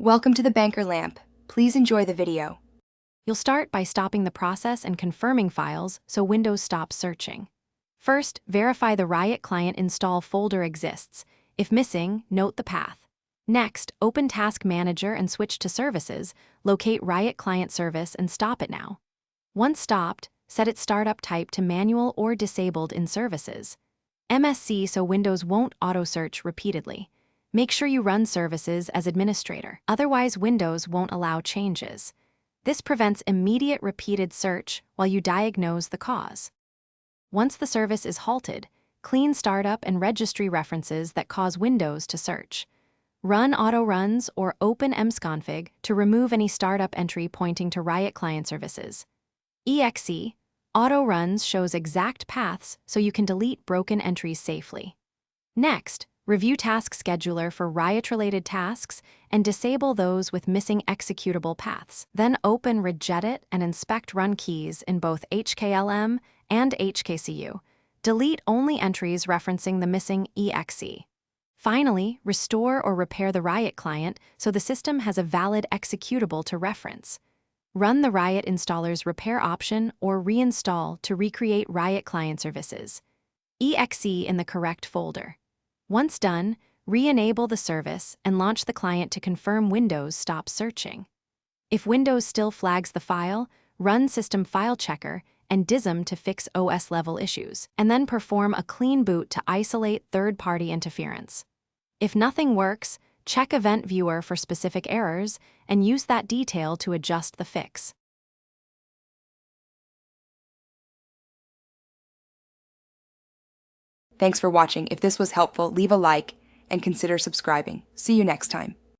Welcome to the Banker Lamp. Please enjoy the video. You'll start by stopping the process and confirming files so Windows stops searching. First, verify the Riot Client install folder exists. If missing, note the path. Next, open Task Manager and switch to Services, locate Riot Client Service and stop it now. Once stopped, set its startup type to manual or disabled in Services. MSC so Windows won't auto-search repeatedly. Make sure you run Services as administrator, otherwise Windows won't allow changes. This prevents immediate repeated search while you diagnose the cause. Once the service is halted, clean startup and registry references that cause Windows to search. Run auto runs or open msconfig to remove any startup entry pointing to Riotclientservices.exe. Auto runs shows exact paths so you can delete broken entries safely. Next, review Task Scheduler for Riot-related tasks and disable those with missing executable paths. Then open Regedit and inspect run keys in both HKLM and HKCU. Delete only entries referencing the missing exe. Finally, restore or repair the Riot client so the system has a valid executable to reference. Run the Riot installer's repair option or reinstall to recreate Riot Client Services.exe in the correct folder. Once done, re-enable the service and launch the client to confirm Windows stops searching. If Windows still flags the file, run System File Checker and DISM to fix OS-level issues, and then perform a clean boot to isolate third-party interference. If nothing works, check Event Viewer for specific errors and use that detail to adjust the fix. Thanks for watching. If this was helpful, leave a like and consider subscribing. See you next time.